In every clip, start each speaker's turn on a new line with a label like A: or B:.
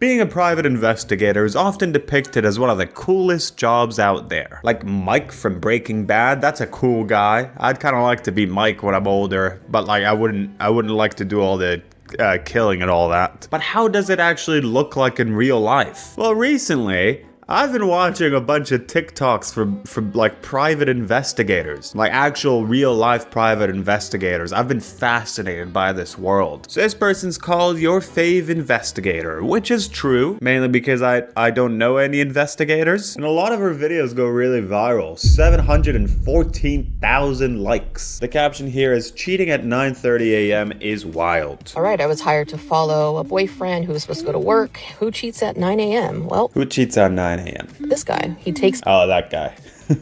A: Being a private investigator is often depicted as one of the coolest jobs out there. Like Mike from Breaking Bad, that's a cool guy. I'd kind of like to be Mike when I'm older, but like I wouldn't like to do all the killing and all that. But how does it actually look like in real life? Well, recently, I've been watching a bunch of TikToks from like private investigators, like actual real life private investigators. I've been fascinated by this world. So this person's called Your Fave Investigator, which is true, mainly because I don't know any investigators. And a lot of her videos go really viral, 714,000 likes. The caption here is, cheating at 9:30 a.m. is wild.
B: All right, I was hired to follow a boyfriend who was supposed to go to work. Who cheats at 9 a.m.? Well,
A: who cheats at 9 a.m.?
B: This guy. He takes
A: that guy.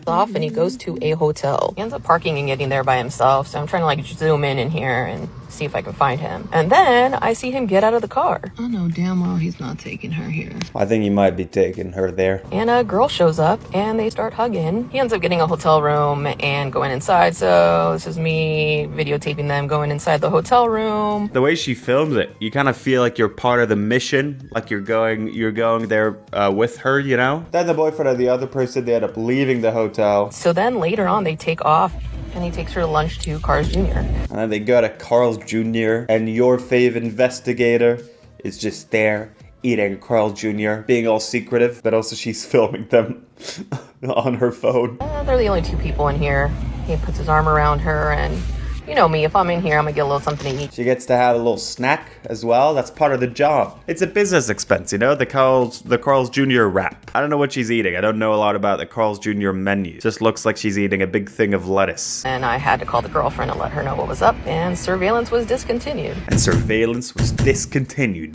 B: off and he goes to a hotel. He ends up parking and getting there by himself. So I'm trying to like zoom in here and see if I can find him. And then I see him get out of the car.
C: I know damn well he's not taking her here.
A: I think he might be taking her there.
B: And a girl shows up and they start hugging. He ends up getting a hotel room and going inside. So this is me videotaping them going inside the hotel room.
A: The way she films it, you kind of feel like you're part of the mission, like you're going there with her, you know? Then the boyfriend of the other person, they end up leaving the hotel.
B: So then later on they take off and he takes her to lunch to Carl's Jr.
A: And then they go to Carl's Jr. and Your Fave Investigator is just there eating Carl Jr., being all secretive, but also she's filming them on her phone.
B: They're the only two people in here. He puts his arm around her and you know me, if I'm in here, I'm gonna get a little something to eat.
A: She gets to have a little snack as well. That's part of the job. It's a business expense, you know, the Carl's Jr. wrap. I don't know what she's eating. I don't know a lot about the Carl's Jr. menu. It just looks like she's eating a big thing of lettuce.
B: And I had to call the girlfriend and let her know what was up, and surveillance was discontinued.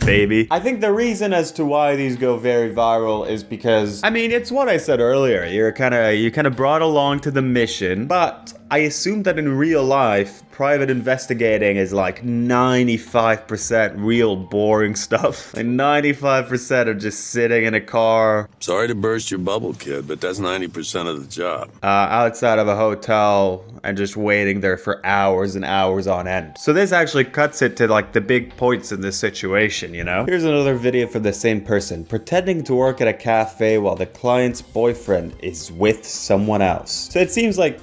A: Baby. I think the reason as to why these go very viral is because, I mean, it's what I said earlier. You're kind of brought along to the mission, but I assume that in real life, private investigating is like 95% real boring stuff. Like 95% of just sitting in a car.
D: Sorry to burst your bubble, kid, but that's 90% of the job.
A: Outside of a hotel and just waiting there for hours and hours on end. So this actually cuts it to like the big points in this situation, you know? Here's another video from the same person, pretending to work at a cafe while the client's boyfriend is with someone else. So it seems like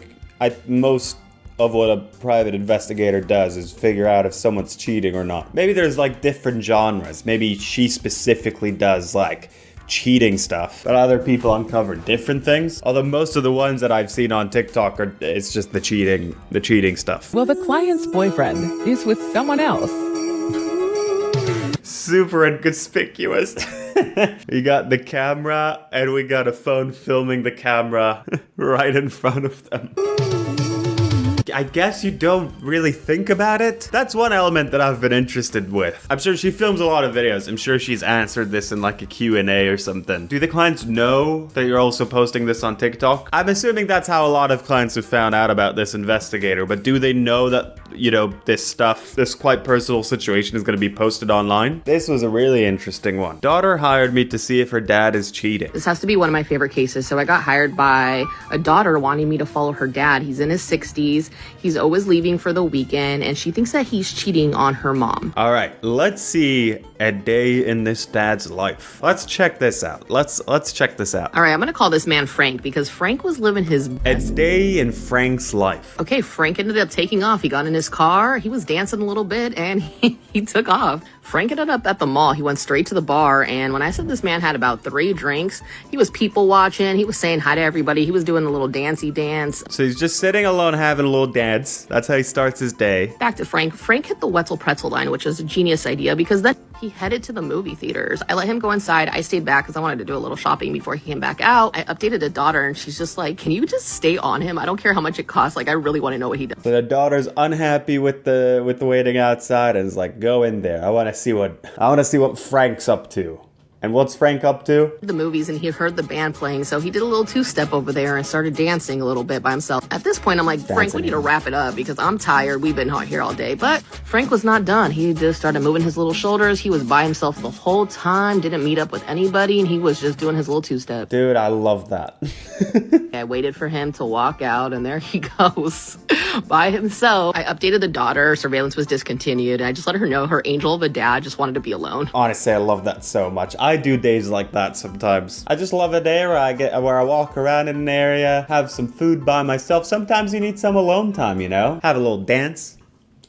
A: most of what a private investigator does is figure out if someone's cheating or not. Maybe there's like different genres. Maybe she specifically does like cheating stuff, but other people uncover different things. Although most of the ones that I've seen on TikTok it's just the cheating stuff.
E: Well, the client's boyfriend is with someone else.
A: Super inconspicuous. We got the camera and we got a phone filming the camera right in front of them. I guess you don't really think about it. That's one element that I've been interested with. I'm sure she films a lot of videos. I'm sure she's answered this in like a Q&A or something. Do the clients know that you're also posting this on TikTok? I'm assuming that's how a lot of clients have found out about this investigator, but do they know that, you know, this quite personal situation is going to be posted online? This was a really interesting one. Daughter hired me to see if her dad is cheating.
B: This has to be one of my favorite cases. So I got hired by a daughter wanting me to follow her dad. He's in his 60s. He's always leaving for the weekend, and she thinks that he's cheating on her mom.
A: All right, let's see a day in this dad's life. Let's check this out. Let's check this out.
B: All right, I'm gonna call this man Frank because Frank was living his best.
A: A day in Frank's life.
B: Okay, Frank ended up taking off. He got in his car, he was dancing a little bit, and he took off. Frank ended up at the mall. He went straight to the bar, and when I said this man had about 3 drinks, he was people watching, he was saying hi to everybody, he was doing a little dancey dance.
A: So he's just sitting alone having a little dance. That's how he starts his day.
B: Back to Frank. Frank hit the Wetzel pretzel line, which is a genius idea because then he headed to the movie theaters. I let him go inside. I stayed back because I wanted to do a little shopping before he came back out. I updated a daughter and she's just like, can you just stay on him? I don't care how much it costs. Like, I really want to know what he does.
A: So the daughter's unhappy with the waiting outside and is like, go in there. I want to see what Frank's up to. And what's Frank up to?
B: The movies, and he heard the band playing, so he did a little 2-step over there and started dancing a little bit by himself. At this point, I'm like, Frank, we need to wrap it up because I'm tired. We've been out here all day. But Frank was not done. He just started moving his little shoulders. He was by himself the whole time, didn't meet up with anybody, and he was just doing his little 2-step.
A: Dude, I love that.
B: I waited for him to walk out, and there he goes. by himself. I updated the daughter. Surveillance was discontinued. And I just let her know her angel of a dad just wanted to be alone.
A: Honestly, I love that so much. I do days like that sometimes. I just love a day where I walk around in an area, have some food by myself. Sometimes you need some alone time, you know? Have a little dance.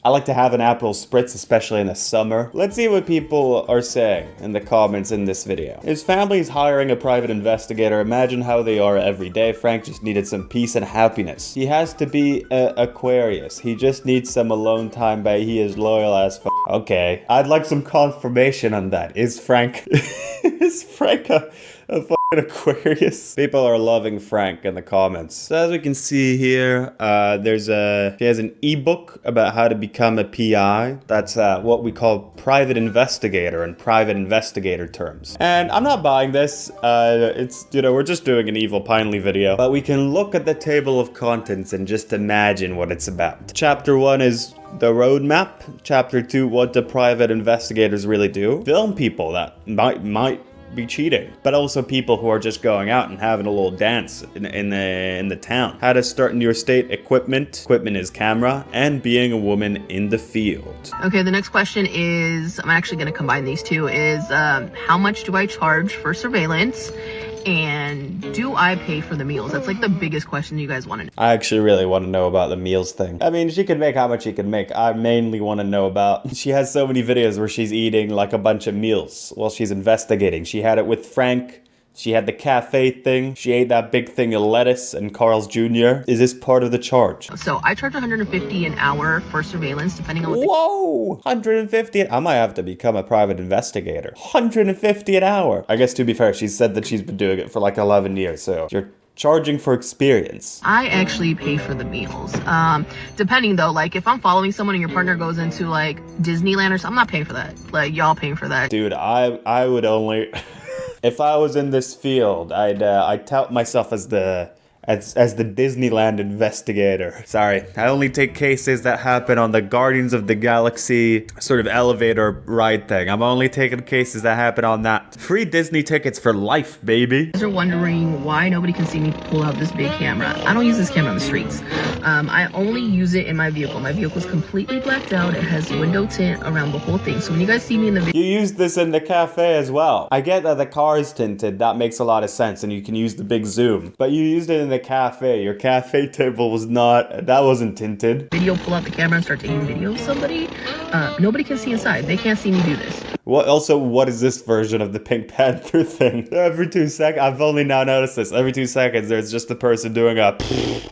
A: I like to have an Aperol Spritz, especially in the summer. Let's see what people are saying in the comments in this video. His family's hiring a private investigator. Imagine how they are every day. Frank just needed some peace and happiness. He has to be Aquarius. He just needs some alone time, but he is loyal as f. Okay. I'd like some confirmation on that. Is Frank... is Frank a fucking Aquarius? People are loving Frank in the comments. So as we can see here, he has an ebook about how to become a PI. That's what we call private investigator in private investigator terms. And I'm not buying this. It's, you know, we're just doing an Evil Pinely video, but we can look at the table of contents and just imagine what it's about. Chapter 1 is the roadmap. Chapter 2, what do private investigators really do? Film people that might be cheating, but also people who are just going out and having a little dance in the town. How to start in your state. Equipment is camera, and being a woman in the field.
B: Okay, the next question is, I'm actually going to combine these two, is how much do I charge for surveillance? And do I pay for the meals? That's like the biggest question you guys want to know.
A: I actually really want to know about the meals thing. I mean, she can make how much she can make. I mainly want to know about... She has so many videos where she's eating like a bunch of meals while she's investigating. She had it with Frank. She had the cafe thing. She ate that big thing of lettuce and Carl's Jr. Is this part of the charge?
B: So I charge $150 an hour for surveillance, depending on what
A: Whoa! $150? I might have to become a private investigator. $150 an hour. I guess to be fair, she said that she's been doing it for like 11 years, so you're charging for experience.
B: I actually pay for the meals. Depending though, like if I'm following someone and your partner goes into like Disneyland or something, I'm not paying for that. Like y'all paying for that.
A: Dude, I would only... If I was in this field, I'd tout myself as the Disneyland investigator. Sorry, I only take cases that happen on the Guardians of the Galaxy sort of elevator ride thing. I'm only taking cases that happen on that. Free Disney tickets for life, baby.
B: You guys are wondering why nobody can see me pull out this big camera. I don't use this camera on the streets. I only use it in my vehicle. My vehicle is completely blacked out. It has window tint around the whole thing. So when you guys see me in the video...
A: You use this in the cafe as well. I get that the car is tinted. That makes a lot of sense. And you can use the big zoom. But you used it in the cafe. Your cafe table was not... That wasn't tinted.
B: Video, pull out the camera and start taking video of somebody. Nobody can see inside. They can't see me do this.
A: What is this version of the Pink Panther thing? Every 2 seconds, I've only now noticed this. Every 2 seconds, there's just a person doing a...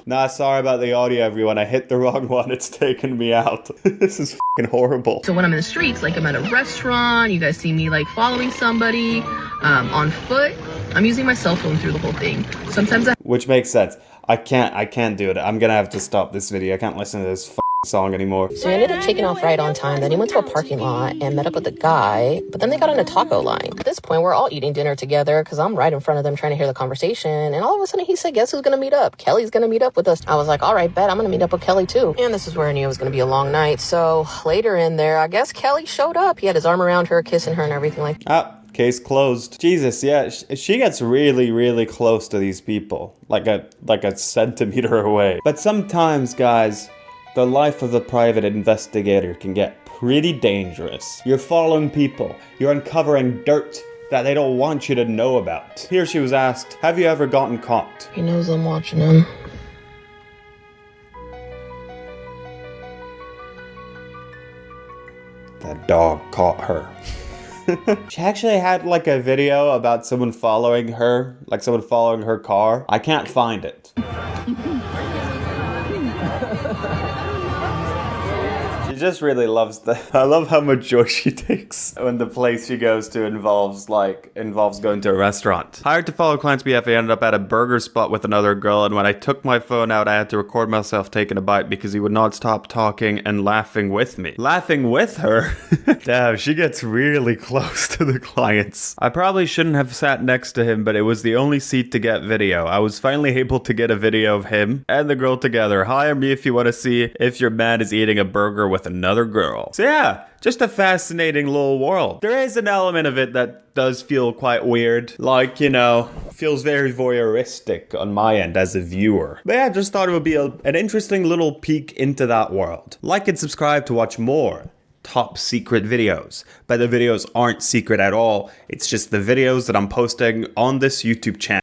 A: Nah, sorry about the audio, everyone. I hit the wrong one. It's taking me out. This is fucking horrible.
B: So when I'm in the streets, like I'm at a restaurant, you guys see me like following somebody on foot, I'm using my cell phone through the whole thing. Sometimes
A: Which makes sense. I can't do it. I'm gonna have to stop this video. I can't listen to this song anymore.
B: So he ended up taking off right on time. Then he went to a parking lot and met up with a guy, but then they got in a taco line. At this point, we're all eating dinner together because I'm right in front of them trying to hear the conversation. And all of a sudden he said, guess who's going to meet up? Kelly's going to meet up with us. I was like, all right, bet I'm going to meet up with Kelly too. And this is where I knew it was going to be a long night. So later in there, I guess Kelly showed up. He had his arm around her, kissing her and everything like that.
A: Case closed. Jesus, yeah, she gets really, really close to these people. Like a centimeter away. But sometimes, guys, the life of a private investigator can get pretty dangerous. You're following people. You're uncovering dirt that they don't want you to know about. Here she was asked, have you ever gotten caught?
B: He knows I'm watching him.
A: That dog caught her. She actually had like a video about someone following her, like someone following her car. I can't find it. She just really loves I love how much joy she takes when the place she goes to involves going to a restaurant. Hired to follow clients BF, I ended up at a burger spot with another girl, and when I took my phone out, I had to record myself taking a bite because he would not stop talking and laughing with me. Laughing with her? Damn, she gets really close to the clients. I probably shouldn't have sat next to him, but it was the only seat to get video. I was finally able to get a video of him and the girl together. Hire me if you want to see if your man is eating a burger with another girl. So yeah, just a fascinating little world. There is an element of it that does feel quite weird. Like, you know, feels very voyeuristic on my end as a viewer. But yeah, just thought it would be an interesting little peek into that world. Like and subscribe to watch more top secret videos. But the videos aren't secret at all. It's just the videos that I'm posting on this YouTube channel.